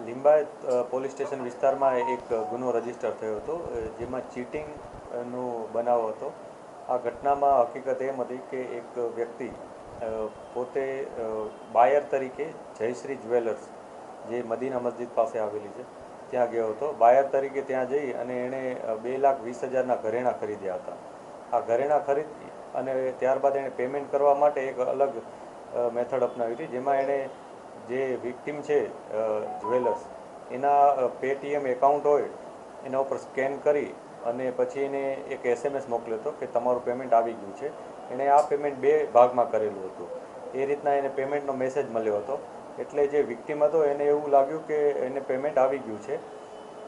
Limbayat police station વિસ્તારમાં એક ગુનો રજીસ્ટર થયો હતો, જેમાં ચીટિંગનો બનાવ હતો. આ ઘટનામાં હકીકત એમ હતી કે એક વ્યક્તિ પોતે બાયર તરીકે જયશ્રી જ્વેલર્સ, જે મદીના મસ્જિદ પાસે આવેલી છે, ત્યાં ગયો હતો. બાયર તરીકે ત્યાં જઈ અને એણે 2,20,000ના ઘરેણાં ખરીદ્યા હતા. આ ઘરેણાં ખરીદી અને ત્યારબાદ એણે પેમેન્ટ કરવા માટે એક અલગ મેથડ અપનાવી હતી, જેમાં એણે જે વિક્ટિમ છે જ્વેલર્સ, એના પેટીએમ એકાઉન્ટ હોય એના ઉપર સ્કેન કરી અને પછી એને એક એસએમએસ મોકલ્યો હતો કે તમારું પેમેન્ટ આવી ગયું છે. એણે આ પેમેન્ટ બે ભાગમાં કરેલું હતું. એ રીતના એને પેમેન્ટનો મેસેજ મળ્યો હતો. એટલે જે વિક્ટિમ હતો એને એવું લાગ્યું કે એને પેમેન્ટ આવી ગયું છે.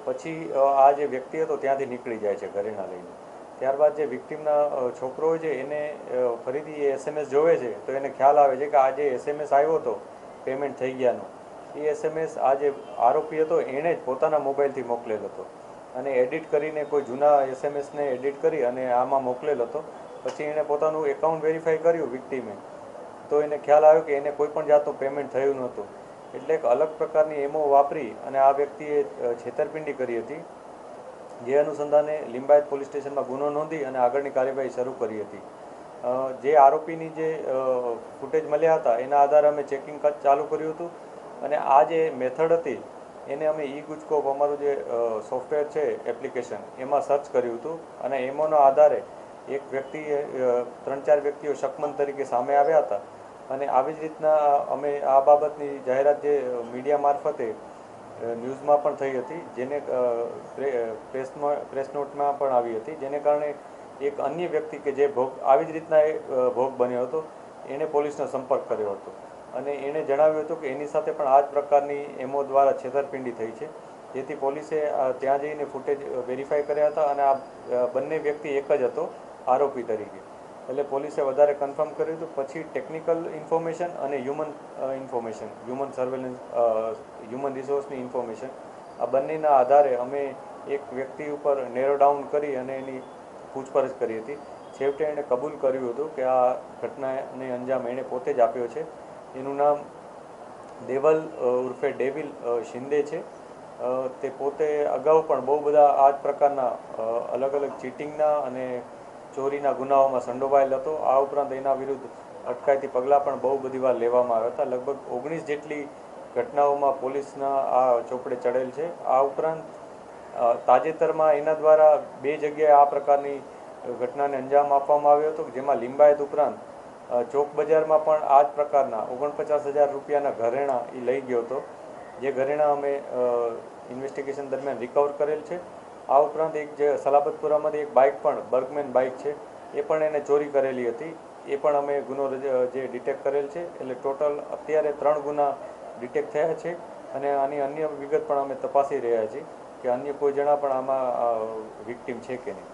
પછી આ જે વ્યક્તિ હતો ત્યાંથી નીકળી જાય છે ઘરેણાં લઈને. ત્યારબાદ જે વિક્ટિમના છોકરો હોય છે એને ફરીથી એ એસએમએસ જોવે છે, તો એને ખ્યાલ આવે છે કે આ જે એસએમએસ આવ્યો હતો પેમેન્ટ થઈ ગયાનો, એ એસએમએસ આ જે આરોપી હતો એણે જ પોતાના મોબાઈલથી મોકલેલો હતો અને એડિટ કરીને કોઈ જૂના એસએમએસને એડિટ કરી અને આમાં મોકલેલો હતો. પછી એણે પોતાનું એકાઉન્ટ વેરીફાઈ કર્યું વિક્ટિમે, તો એને ખ્યાલ આવ્યો કે એને કોઈ પણ જાતનું પેમેન્ટ થયું નહોતું. એટલે એક અલગ પ્રકારની એમો વાપરી અને આ વ્યક્તિએ છેતરપિંડી કરી હતી, જે અનુસંધાને લિંબાયત પોલીસ સ્ટેશનમાં ગુનો નોંધી અને આગળની કાર્યવાહી શરૂ કરી હતી. જે આરોપીની જે ફૂટેજ મળ્યા હતા એના આધારે અમે ચેકિંગ ચાલુ કર્યું હતું અને આ જે મેથડ હતી એને અમે ઈ ગુજકોપ, અમારું જે સોફ્ટવેર છે એપ્લિકેશન, એમાં સર્ચ કર્યું હતું અને એમોના આધારે એક વ્યક્તિએ 3-4 વ્યક્તિઓ શકમંદ તરીકે સામે આવ્યા હતા. અને આવી જ રીતના અમે આ બાબતની જાહેરાત જે મીડિયા મારફતે ન્યૂઝમાં પણ થઈ હતી, જેને પ્રેસ નોટમાં પણ આવી હતી, જેને કારણે એક અન્ય વ્યક્તિ કે જે આવી જ રીતના ભોગ બન્યો હતો, એણે પોલીસનો સંપર્ક કર્યો હતો અને એણે જણાવ્યું હતું કે એની સાથે પણ આ જ પ્રકારની એમઓ દ્વારા છેતરપિંડી થઈ છે. જેથી પોલીસે ત્યાં જઈને ફૂટેજ વેરીફાઈ કર્યા હતા અને આ બંને વ્યક્તિ એક જ હતો આરોપી તરીકે. એટલે પોલીસે વધારે કન્ફર્મ કર્યું હતું. પછી ટેકનિકલ ઇન્ફોર્મેશન અને હ્યુમન સર્વેલન્સ, હ્યુમન રિસોર્સની ઇન્ફોર્મેશન, આ બંનેના આધારે અમે એક વ્યક્તિ ઉપર નેરો ડાઉન કરી અને એની પૂછપરછ કરી હતી. છેવટે એણે કબૂલ કર્યું હતું કે આ ઘટનાને અંજામ એણે પોતે જ આપ્યો છે. એનું નામ દેવલ ઉર્ફે ડેવિલ શિંદે છે. તે પોતે અગાઉ પણ બહુ બધા આ જ પ્રકારના અલગ અલગ ચીટિંગના અને ચોરીના ગુનાઓમાં સંડોવાયેલ હતો. આ ઉપરાંત એના વિરુદ્ધ અટકાયતી પગલાં પણ બહુ બધી વાર લેવામાં આવ્યા હતા. લગભગ 19 જેટલી ઘટનાઓમાં પોલીસના આ ચોપડે ચડેલ છે. આ ઉપરાંત તાજેતરમાં એના દ્વારા 2 જગ્યાએ આ પ્રકારની ઘટનાને અંજામ આપવામાં આવ્યો હતો, જેમાં લિંબાયત ઉપરાંત ચોક બજારમાં પણ આ જ પ્રકારના 49,000 રૂપિયાના ઘરેણાં એ લઈ ગયો હતો, જે ઘરેણાં અમે ઇન્વેસ્ટિગેશન દરમિયાન રિકવર કરેલ છે. આ ઉપરાંત એક જે સલાબતપુરામાંથી એક બાઇક પણ, બર્ગમેન બાઇક છે, એ પણ એને ચોરી કરેલી હતી. એ પણ અમે ગુનો જે ડિટેક્ટ કરેલ છે. એટલે ટોટલ અત્યારે 3 ગુના ડિટેક્ટ થયા છે અને આની અન્ય વિગત પણ અમે તપાસી રહ્યા છીએ કે અન્ય કોઈ જણા પણ આમાં વિક્ટિમ છે કે નહીં.